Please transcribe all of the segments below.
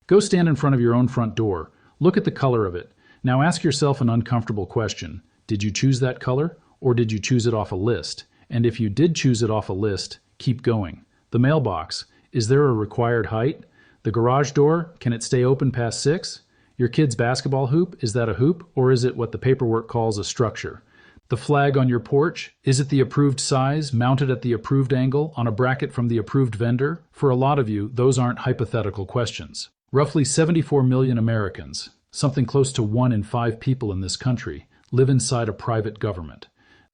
Go stand in front of your own front door. Look at the color of it. Now ask yourself an uncomfortable question. Did you choose that color, or did you choose it off a list? And if you did choose it off a list, keep going. The mailbox, is there a required height? The garage door, can it stay open past 6? Your kid's basketball hoop, is that a hoop, or is it what the paperwork calls a structure? The flag on your porch, is it the approved size, mounted at the approved angle, on a bracket from the approved vendor? For a lot of you, those aren't hypothetical questions. Roughly 74 million Americans, something close to 1 in 5 people in this country, live inside a private government.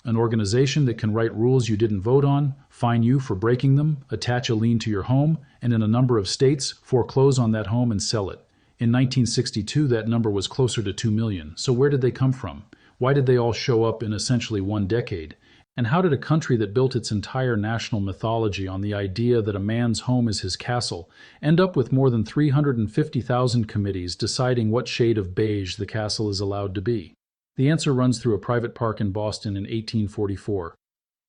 An organization that can write rules you didn't vote on, fine you for breaking them, attach a lien to your home, and in a number of states, foreclose on that home and sell it. In 1962, that number was closer to 2 million. So where did they come from? Why did they all show up in essentially one decade? And how did a country that built its entire national mythology on the idea that a man's home is his castle end up with more than 350,000 committees deciding what shade of beige the castle is allowed to be? The answer runs through a private park in Boston in 1844.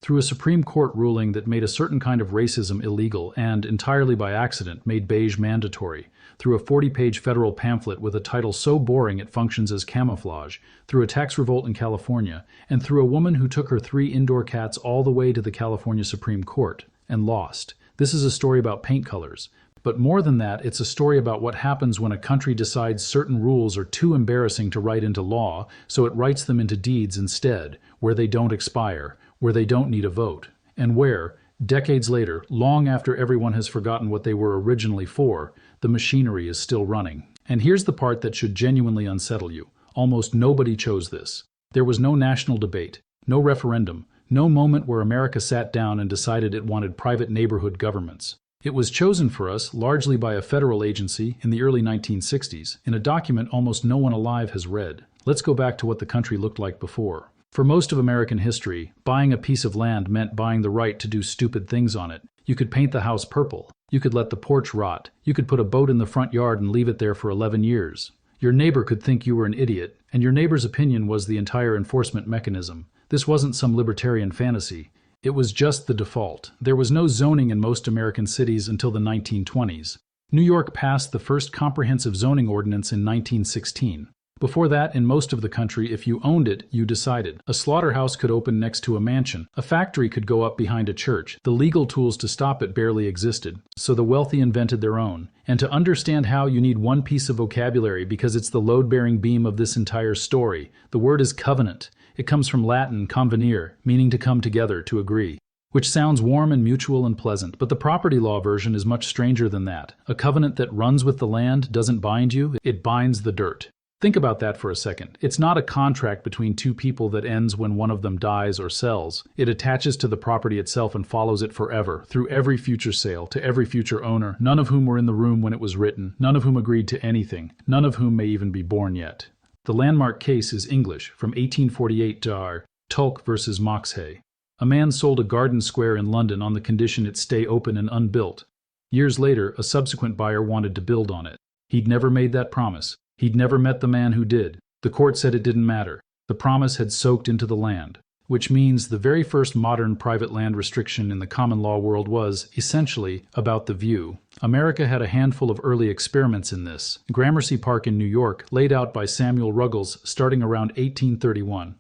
Through a Supreme Court ruling that made a certain kind of racism illegal and, entirely by accident, made beige mandatory, through a 40-page federal pamphlet with a title so boring it functions as camouflage, through a tax revolt in California, and through a woman who took her 3 indoor cats all the way to the California Supreme Court and lost. This is a story about paint colors. But more than that, it's a story about what happens when a country decides certain rules are too embarrassing to write into law, so it writes them into deeds instead, where they don't expire, where they don't need a vote, and where, decades later, long after everyone has forgotten what they were originally for, the machinery is still running. And here's the part that should genuinely unsettle you. Almost nobody chose this. There was no national debate, no referendum, no moment where America sat down and decided it wanted private neighborhood governments. It was chosen for us largely by a federal agency in the early 1960s, in a document almost no one alive has read. Let's go back to what the country looked like before. For most of American history, buying a piece of land meant buying the right to do stupid things on it. You could paint the house purple. You could let the porch rot. You could put a boat in the front yard and leave it there for 11 years. Your neighbor could think you were an idiot, and your neighbor's opinion was the entire enforcement mechanism. This wasn't some libertarian fantasy. It was just the default. There was no zoning in most American cities until the 1920s. New York passed the first comprehensive zoning ordinance in 1916. Before that, in most of the country, if you owned it, you decided. A slaughterhouse could open next to a mansion. A factory could go up behind a church. The legal tools to stop it barely existed, so the wealthy invented their own. And to understand how, you need one piece of vocabulary because it's the load-bearing beam of this entire story. The word is covenant. It comes from Latin convenire, meaning to come together, to agree, which sounds warm and mutual and pleasant, but the property law version is much stranger than that. A covenant that runs with the land doesn't bind you, it binds the dirt. Think about that for a second. It's not a contract between two people that ends when one of them dies or sells. It attaches to the property itself and follows it forever, through every future sale, to every future owner, none of whom were in the room when it was written, none of whom agreed to anything, none of whom may even be born yet. The landmark case is English, from 1848 Dar, Tulk versus Moxhay. A man sold a garden square in London on the condition it stay open and unbuilt. Years later, a subsequent buyer wanted to build on it. He'd never made that promise. He'd never met the man who did. The court said it didn't matter. The promise had soaked into the land, which means the very first modern private land restriction in the common law world was, essentially, about the view. America had a handful of early experiments in this. Gramercy Park in New York, laid out by Samuel Ruggles starting around 1831.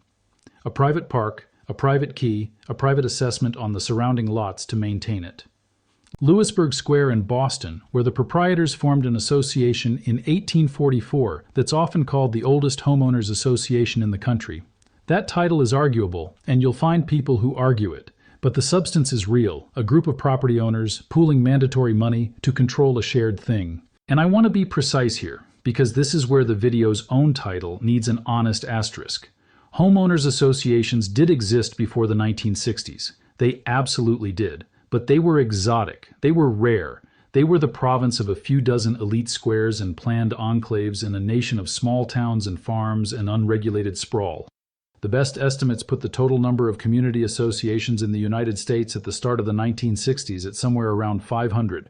A private park, a private key, a private assessment on the surrounding lots to maintain it. Lewisburg Square in Boston, where the proprietors formed an association in 1844 that's often called the oldest homeowners association in the country. That title is arguable, and you'll find people who argue it, but the substance is real, a group of property owners pooling mandatory money to control a shared thing. And I want to be precise here, because this is where the video's own title needs an honest asterisk. Homeowners associations did exist before the 1960s. They absolutely did. But they were exotic, they were rare, they were the province of a few dozen elite squares and planned enclaves in a nation of small towns and farms and unregulated sprawl. The best estimates put the total number of community associations in the United States at the start of the 1960s at somewhere around 500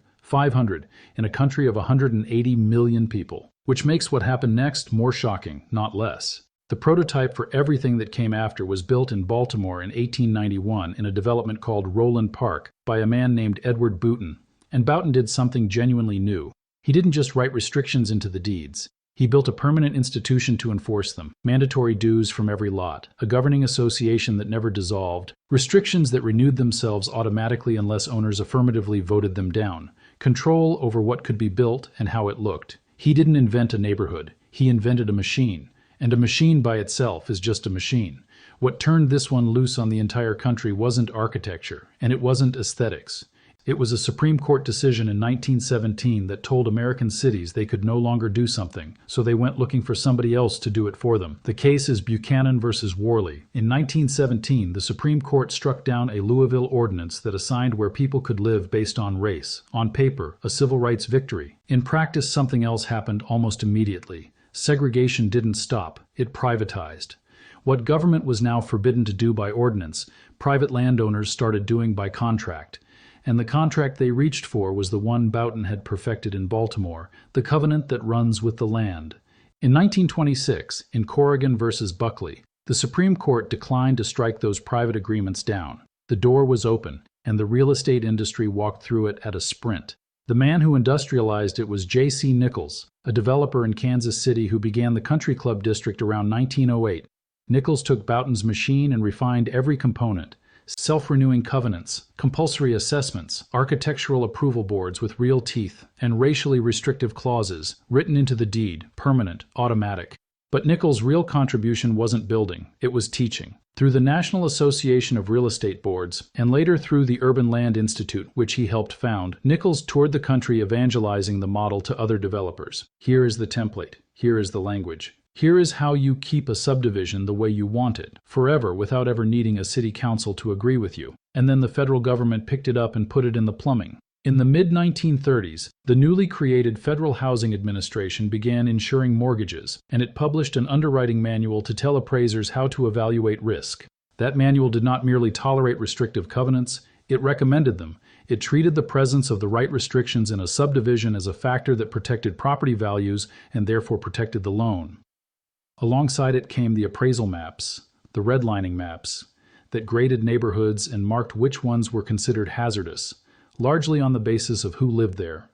in a country of 180 million people, which makes what happened next more shocking, not less. The prototype for everything that came after was built in Baltimore in 1891 in a development called Roland Park by a man named Edward Boughton. And Boughton did something genuinely new. He didn't just write restrictions into the deeds. He built a permanent institution to enforce them, mandatory dues from every lot, a governing association that never dissolved, restrictions that renewed themselves automatically unless owners affirmatively voted them down, control over what could be built and how it looked. He didn't invent a neighborhood. He invented a machine. And a machine by itself is just a machine. What turned this one loose on the entire country wasn't architecture, and it wasn't aesthetics. It was a Supreme Court decision in 1917 that told American cities they could no longer do something, so they went looking for somebody else to do it for them. The case is Buchanan versus Worley. In 1917, the Supreme Court struck down a Louisville ordinance that assigned where people could live based on race. On paper, a civil rights victory. In practice, something else happened almost immediately. Segregation didn't stop, it privatized. What government was now forbidden to do by ordinance, private landowners started doing by contract. And the contract they reached for was the one Boughton had perfected in Baltimore, the covenant that runs with the land. In 1926, in Corrigan versus Buckley, the Supreme Court declined to strike those private agreements down. The door was open, and the real estate industry walked through it at a sprint. The man who industrialized it was J.C. Nichols, a developer in Kansas City who began the Country Club District around 1908. Nichols took Boughton's machine and refined every component. Self-renewing covenants, compulsory assessments, architectural approval boards with real teeth, and racially restrictive clauses, written into the deed, permanent, automatic. But Nichols' real contribution wasn't building, it was teaching. Through the National Association of Real Estate Boards, and later through the Urban Land Institute, which he helped found, Nichols toured the country evangelizing the model to other developers. Here is the template. Here is the language. Here is how you keep a subdivision the way you want it, forever without ever needing a city council to agree with you. And then the federal government picked it up and put it in the plumbing. In the mid-1930s, the newly created Federal Housing Administration began insuring mortgages, and it published an underwriting manual to tell appraisers how to evaluate risk. That manual did not merely tolerate restrictive covenants, it recommended them. It treated the presence of the right restrictions in a subdivision as a factor that protected property values and therefore protected the loan. Alongside it came the appraisal maps, the redlining maps, that graded neighborhoods and marked which ones were considered hazardous, largely on the basis of who lived there.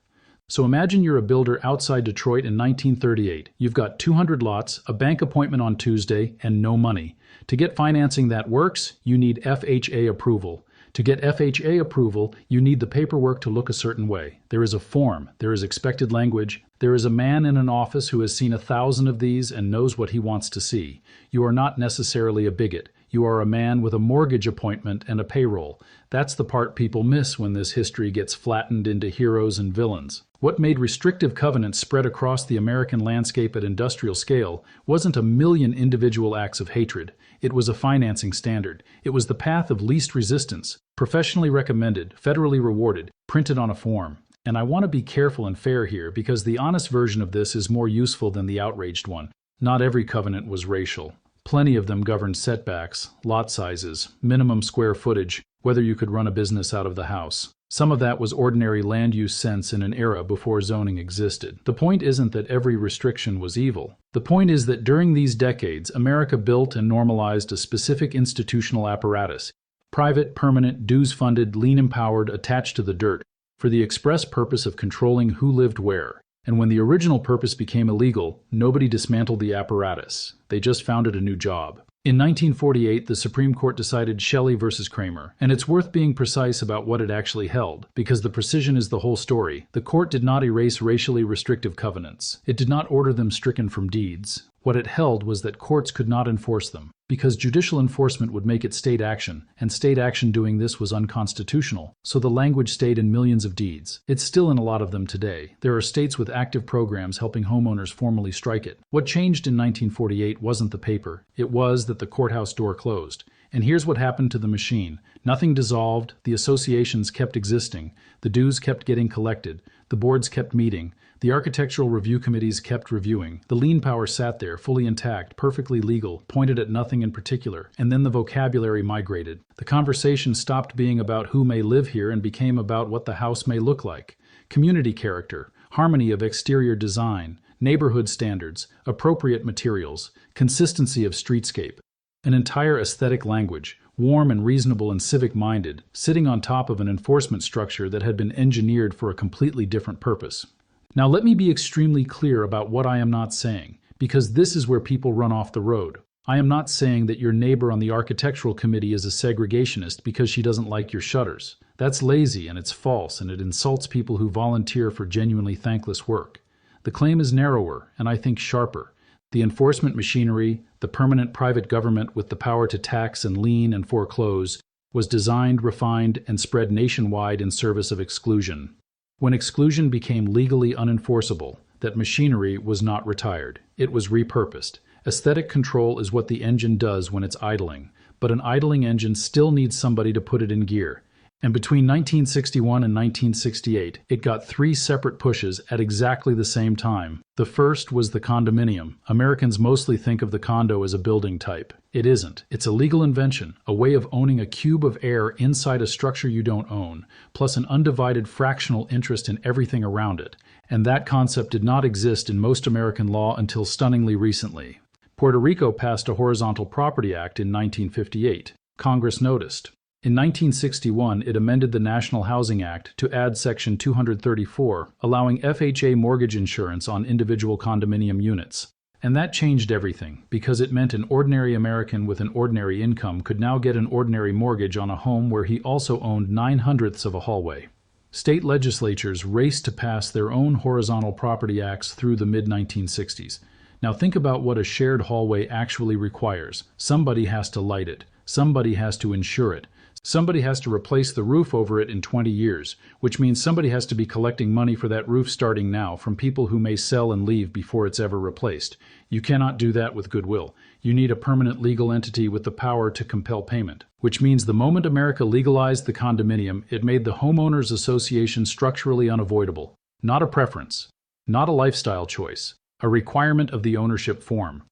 So imagine you're a builder outside Detroit in 1938. You've got 200 lots, a bank appointment on Tuesday, and no money. To get financing that works, you need FHA approval. To get FHA approval, you need the paperwork to look a certain way. There is a form, there is expected language, there is a man in an office who has seen 1,000 of these and knows what he wants to see. You are not necessarily a bigot. You are a man with a mortgage appointment and a payroll. That's the part people miss when this history gets flattened into heroes and villains. What made restrictive covenants spread across the American landscape at industrial scale wasn't a million individual acts of hatred. It was a financing standard. It was the path of least resistance, professionally recommended, federally rewarded, printed on a form. And I want to be careful and fair here because the honest version of this is more useful than the outraged one. Not every covenant was racial. Plenty of them governed setbacks, lot sizes, minimum square footage, whether you could run a business out of the house. Some of that was ordinary land use sense in an era before zoning existed. The point isn't that every restriction was evil. The point is that during these decades, America built and normalized a specific institutional apparatus, private, permanent, dues-funded, lien-empowered, attached to the dirt, for the express purpose of controlling who lived where. And when the original purpose became illegal, nobody dismantled the apparatus. They just founded a new job. In 1948, the Supreme Court decided Shelley versus Kramer, and it's worth being precise about what it actually held, because the precision is the whole story. The court did not erase racially restrictive covenants. It did not order them stricken from deeds. What it held was that courts could not enforce them, because judicial enforcement would make it state action, and state action doing this was unconstitutional, so the language stayed in millions of deeds. It's still in a lot of them today. There are states with active programs helping homeowners formally strike it. What changed in 1948 wasn't the paper. It was that the courthouse door closed. And here's what happened to the machine. Nothing dissolved, the associations kept existing, the dues kept getting collected, the boards kept meeting, the architectural review committees kept reviewing. The lien power sat there, fully intact, perfectly legal, pointed at nothing in particular. And then the vocabulary migrated. The conversation stopped being about who may live here and became about what the house may look like. Community character, harmony of exterior design, neighborhood standards, appropriate materials, consistency of streetscape. An entire aesthetic language, warm and reasonable and civic-minded, sitting on top of an enforcement structure that had been engineered for a completely different purpose. Now let me be extremely clear about what I am not saying, because this is where people run off the road. I am not saying that your neighbor on the architectural committee is a segregationist because she doesn't like your shutters. That's lazy and it's false and it insults people who volunteer for genuinely thankless work. The claim is narrower and I think sharper. The enforcement machinery, the permanent private government with the power to tax and lien and foreclose, was designed, refined, and spread nationwide in service of exclusion. When exclusion became legally unenforceable, that machinery was not retired. It was repurposed. Aesthetic control is what the engine does when it's idling, but an idling engine still needs somebody to put it in gear. And between 1961 and 1968, it got 3 separate pushes at exactly the same time. The first was the condominium. Americans mostly think of the condo as a building type. It isn't. It's a legal invention, a way of owning a cube of air inside a structure you don't own, plus an undivided fractional interest in everything around it. And that concept did not exist in most American law until stunningly recently. Puerto Rico passed a Horizontal Property Act in 1958. Congress noticed. In 1961, it amended the National Housing Act to add Section 234, allowing FHA mortgage insurance on individual condominium units. And that changed everything, because it meant an ordinary American with an ordinary income could now get an ordinary mortgage on a home where he also owned 9/100ths of a hallway. State legislatures raced to pass their own horizontal property acts through the mid-1960s. Now think about what a shared hallway actually requires. Somebody has to light it. Somebody has to insure it. Somebody has to replace the roof over it in 20 years, which means somebody has to be collecting money for that roof starting now from people who may sell and leave before it's ever replaced. You cannot do that with goodwill. You need a permanent legal entity with the power to compel payment, which means the moment America legalized the condominium, it made the Homeowners Association structurally unavoidable. Not a preference, not a lifestyle choice, a requirement of the ownership form.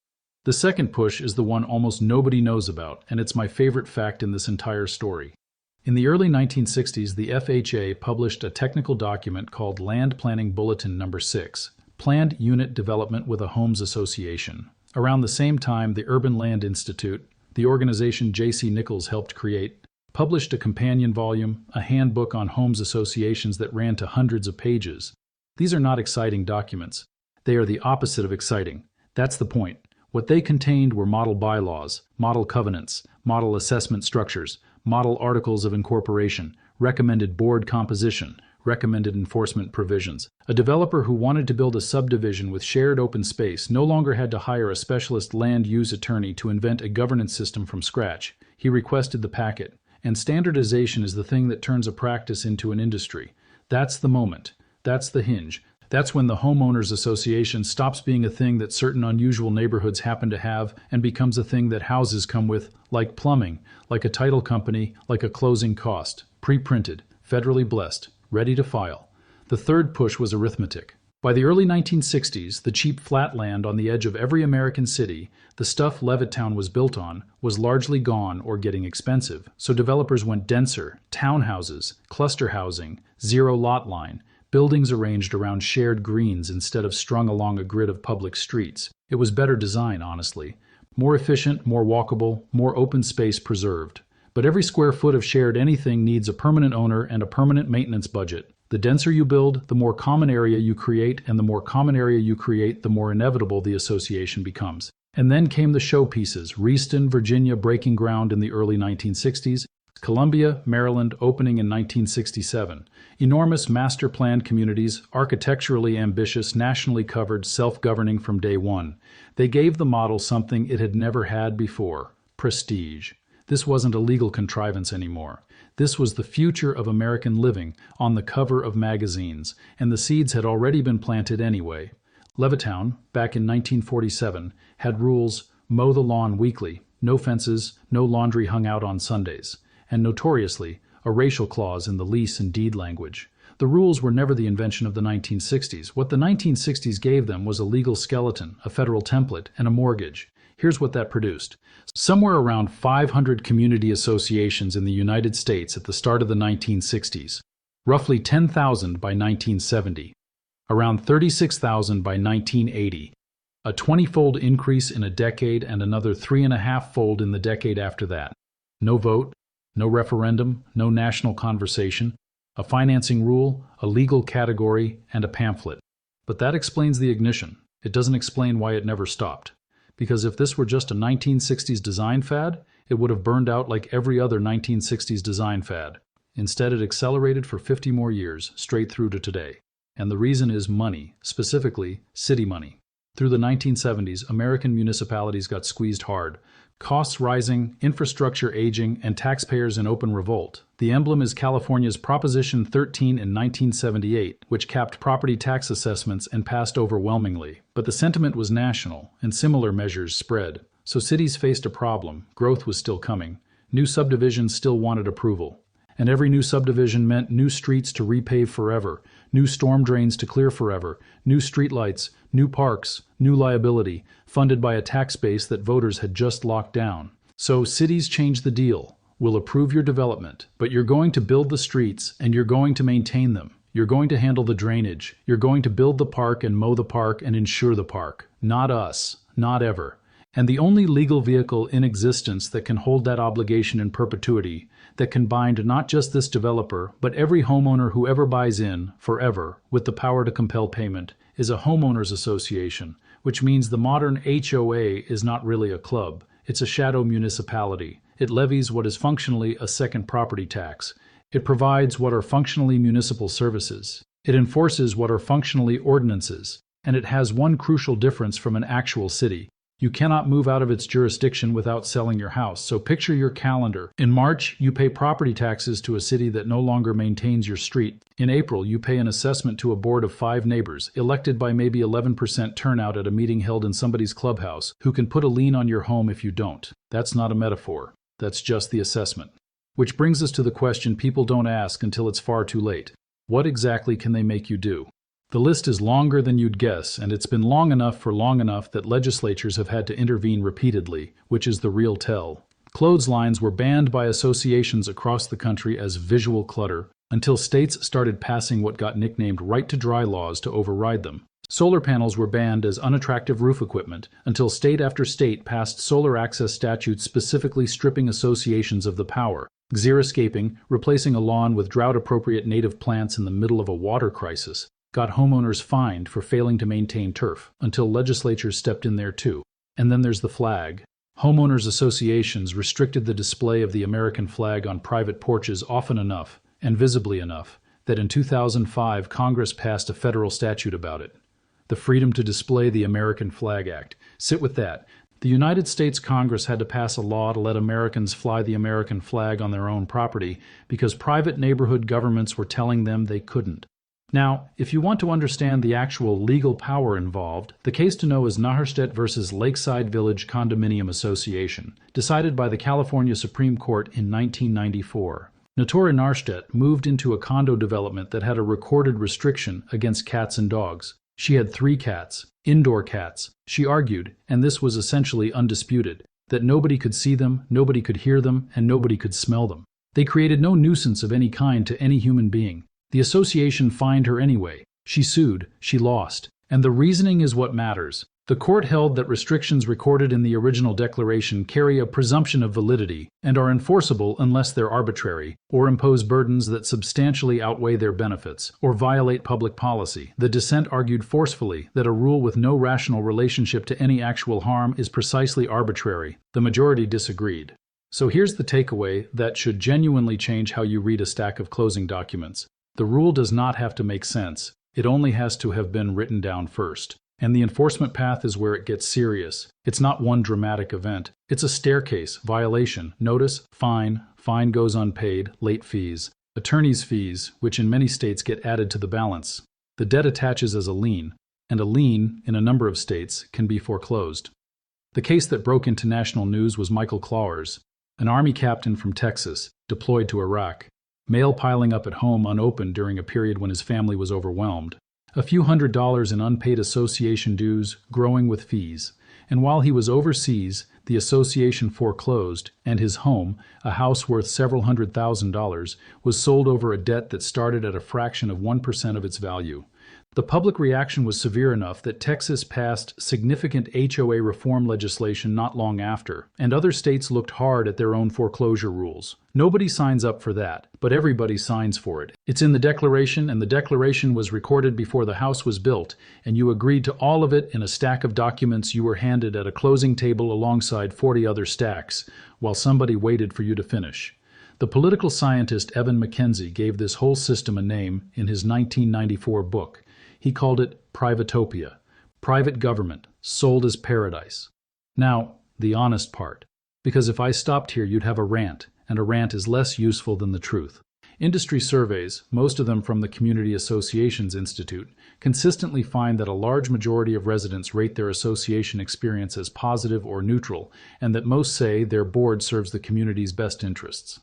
The second push is the one almost nobody knows about, and it's my favorite fact in this entire story. In the early 1960s, the FHA published a technical document called Land Planning Bulletin No. 6, Planned Unit Development with a Homes Association. Around the same time, the Urban Land Institute, the organization J.C. Nichols helped create, published a companion volume, a handbook on homes associations that ran to hundreds of pages. These are not exciting documents. They are the opposite of exciting. That's the point. What they contained were model bylaws, model covenants, model assessment structures, model articles of incorporation, recommended board composition, recommended enforcement provisions. A developer who wanted to build a subdivision with shared open space no longer had to hire a specialist land use attorney to invent a governance system from scratch. He requested the packet. And standardization is the thing that turns a practice into an industry. That's the moment. That's the hinge. That's when the Homeowners Association stops being a thing that certain unusual neighborhoods happen to have and becomes a thing that houses come with, like plumbing, like a title company, like a closing cost, pre-printed, federally blessed, ready to file. The third push was arithmetic. By the early 1960s, the cheap flat land on the edge of every American city, the stuff Levittown was built on, was largely gone or getting expensive, so developers went denser, townhouses, cluster housing, zero lot line, buildings arranged around shared greens instead of strung along a grid of public streets. It was better design, honestly. More efficient, more walkable, more open space preserved. But every square foot of shared anything needs a permanent owner and a permanent maintenance budget. The denser you build, the more common area you create, and the more common area you create, the more inevitable the association becomes. And then came the showpieces, Reston, Virginia breaking ground in the early 1960s, Columbia, Maryland opening in 1967. Enormous master-planned communities, architecturally ambitious, nationally covered, self-governing from day one. They gave the model something it had never had before: prestige. This wasn't a legal contrivance anymore. This was the future of American living on the cover of magazines, and the seeds had already been planted anyway. Levittown, back in 1947, had rules: mow the lawn weekly, no fences, no laundry hung out on Sundays, and notoriously, a racial clause in the lease and deed language. The rules were never the invention of the 1960s. What the 1960s gave them was a legal skeleton, a federal template, and a mortgage. Here's what that produced. Somewhere around 500 community associations in the United States at the start of the 1960s. Roughly 10,000 by 1970. Around 36,000 by 1980. A 20-fold increase in a decade and another 3.5-fold in the decade after that. No vote, no referendum, no national conversation, a financing rule, a legal category, and a pamphlet. But that explains the ignition. It doesn't explain why it never stopped. Because if this were just a 1960s design fad, it would have burned out like every other 1960s design fad. Instead, it accelerated for 50 more years, straight through to today. And the reason is money, specifically city money. Through the 1970s, American municipalities got squeezed hard. Costs rising, infrastructure aging, and taxpayers in open revolt. The emblem is California's Proposition 13 in 1978, which capped property tax assessments and passed overwhelmingly. But the sentiment was national, and similar measures spread. So cities faced a problem. Growth was still coming. New subdivisions still wanted approval. And every new subdivision meant new streets to repave forever, new storm drains to clear forever, new streetlights, new parks, new liability, funded by a tax base that voters had just locked down. So cities changed the deal. We'll approve your development, but you're going to build the streets and you're going to maintain them. You're going to handle the drainage. You're going to build the park and mow the park and insure the park. Not us. Not ever. And the only legal vehicle in existence that can hold that obligation in perpetuity, that can bind not just this developer, but every homeowner who ever buys in, forever, with the power to compel payment, is a Homeowners Association, which means the modern HOA is not really a club. It's a shadow municipality. It levies what is functionally a second property tax. It provides what are functionally municipal services. It enforces what are functionally ordinances. And it has one crucial difference from an actual city. You cannot move out of its jurisdiction without selling your house, so picture your calendar. In March, you pay property taxes to a city that no longer maintains your street. In April, you pay an assessment to a board of 5 neighbors, elected by maybe 11% turnout at a meeting held in somebody's clubhouse, who can put a lien on your home if you don't. That's not a metaphor. That's just the assessment. Which brings us to the question people don't ask until it's far too late. What exactly can they make you do? The list is longer than you'd guess, and it's been long enough that legislatures have had to intervene repeatedly, which is the real tell. Clotheslines were banned by associations across the country as visual clutter, until states started passing what got nicknamed right-to-dry laws to override them. Solar panels were banned as unattractive roof equipment, until state after state passed solar access statutes specifically stripping associations of the power. Xeriscaping, replacing a lawn with drought-appropriate native plants in the middle of a water crisis, got homeowners fined for failing to maintain turf, until legislatures stepped in there too. And then there's the flag. Homeowners associations restricted the display of the American flag on private porches often enough, and visibly enough, that in 2005 Congress passed a federal statute about it. The Freedom to Display the American Flag Act. Sit with that. The United States Congress had to pass a law to let Americans fly the American flag on their own property because private neighborhood governments were telling them they couldn't. Now, if you want to understand the actual legal power involved, the case to know is Naharstedt versus Lakeside Village Condominium Association, decided by the California Supreme Court in 1994. Notori Naharstedt moved into a condo development that had a recorded restriction against cats and dogs. She had 3 cats, indoor cats. She argued, and this was essentially undisputed, that nobody could see them, nobody could hear them, and nobody could smell them. They created no nuisance of any kind to any human being. The association fined her anyway. She sued. She lost. And the reasoning is what matters. The court held that restrictions recorded in the original declaration carry a presumption of validity and are enforceable unless they're arbitrary, or impose burdens that substantially outweigh their benefits, or violate public policy. The dissent argued forcefully that a rule with no rational relationship to any actual harm is precisely arbitrary. The majority disagreed. So here's the takeaway that should genuinely change how you read a stack of closing documents. The rule does not have to make sense. It only has to have been written down first. And the enforcement path is where it gets serious. It's not one dramatic event. It's a staircase, violation, notice, fine goes unpaid, late fees, attorney's fees, which in many states get added to the balance. The debt attaches as a lien, and a lien, in a number of states, can be foreclosed. The case that broke into national news was Michael Clowers, an Army captain from Texas, deployed to Iraq. Mail piling up at home unopened during a period when his family was overwhelmed. A few $100s in unpaid association dues, growing with fees. And while he was overseas, the association foreclosed, and his home, a house worth several $100,000, was sold over a debt that started at a fraction of 1% of its value. The public reaction was severe enough that Texas passed significant HOA reform legislation not long after, and other states looked hard at their own foreclosure rules. Nobody signs up for that, but everybody signs for it. It's in the Declaration, and the Declaration was recorded before the house was built, and you agreed to all of it in a stack of documents you were handed at a closing table alongside 40 other stacks, while somebody waited for you to finish. The political scientist Evan McKenzie gave this whole system a name in his 1994 book. He called it Privatopia, private government, sold as paradise. Now, the honest part, because if I stopped here you'd have a rant, and a rant is less useful than the truth. Industry surveys, most of them from the Community Associations Institute, consistently find that a large majority of residents rate their association experience as positive or neutral, and that most say their board serves the community's best interests.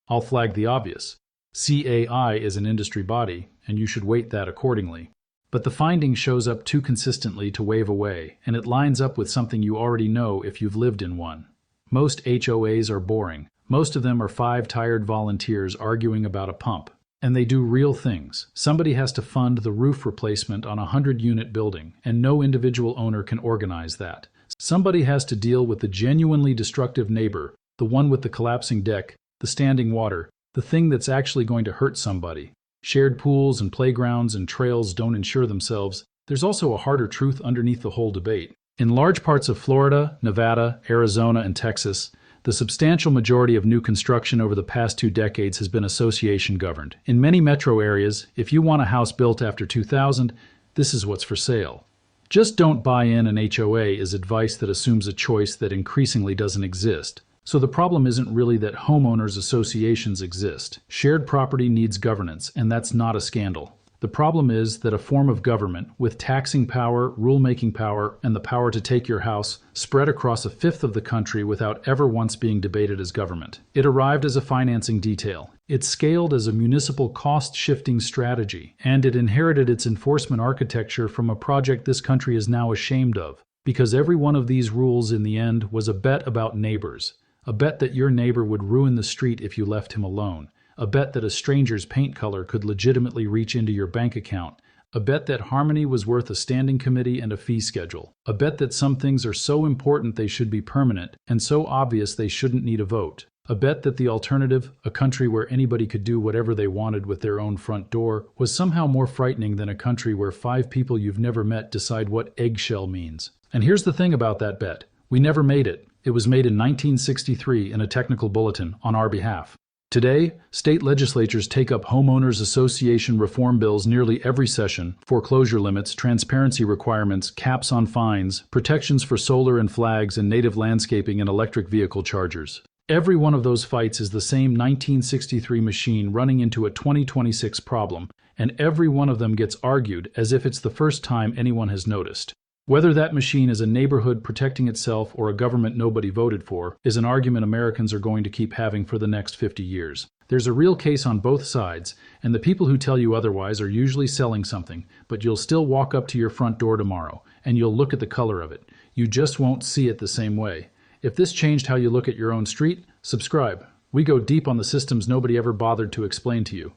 I'll flag the obvious. CAI is an industry body, and you should weight that accordingly. But the finding shows up too consistently to wave away, and it lines up with something you already know if you've lived in one. Most HOAs are boring. Most of them are 5 tired volunteers arguing about a pump. And they do real things. Somebody has to fund the roof replacement on a 100-unit building, and no individual owner can organize that. Somebody has to deal with the genuinely destructive neighbor, the one with the collapsing deck, the standing water, the thing that's actually going to hurt somebody. Shared pools and playgrounds and trails don't insure themselves. There's also a harder truth underneath the whole debate. In large parts of Florida, Nevada, Arizona, and Texas, the substantial majority of new construction over the past 2 decades has been association governed. In many metro areas, if you want a house built after 2000, this is what's for sale. Just don't buy in an HOA is advice that assumes a choice that increasingly doesn't exist. So the problem isn't really that homeowners associations exist. Shared property needs governance, and that's not a scandal. The problem is that a form of government, with taxing power, rulemaking power, and the power to take your house, spread across 1/5 of the country without ever once being debated as government. It arrived as a financing detail. It scaled as a municipal cost-shifting strategy, and it inherited its enforcement architecture from a project this country is now ashamed of. Because every one of these rules in the end was a bet about neighbors. A bet that your neighbor would ruin the street if you left him alone. A bet that a stranger's paint color could legitimately reach into your bank account. A bet that harmony was worth a standing committee and a fee schedule. A bet that some things are so important they should be permanent, and so obvious they shouldn't need a vote. A bet that the alternative, a country where anybody could do whatever they wanted with their own front door, was somehow more frightening than a country where 5 people you've never met decide what eggshell means. And here's the thing about that bet. We never made it. It was made in 1963 in a technical bulletin on our behalf. Today, state legislatures take up homeowners association reform bills nearly every session: foreclosure limits, transparency requirements, caps on fines, protections for solar and flags, and native landscaping and electric vehicle chargers. Every one of those fights is the same 1963 machine running into a 2026 problem, and every one of them gets argued as if it's the first time anyone has noticed. Whether that machine is a neighborhood protecting itself or a government nobody voted for is an argument Americans are going to keep having for the next 50 years. There's a real case on both sides, and the people who tell you otherwise are usually selling something, but you'll still walk up to your front door tomorrow, and you'll look at the color of it. You just won't see it the same way. If this changed how you look at your own street, subscribe. We go deep on the systems nobody ever bothered to explain to you.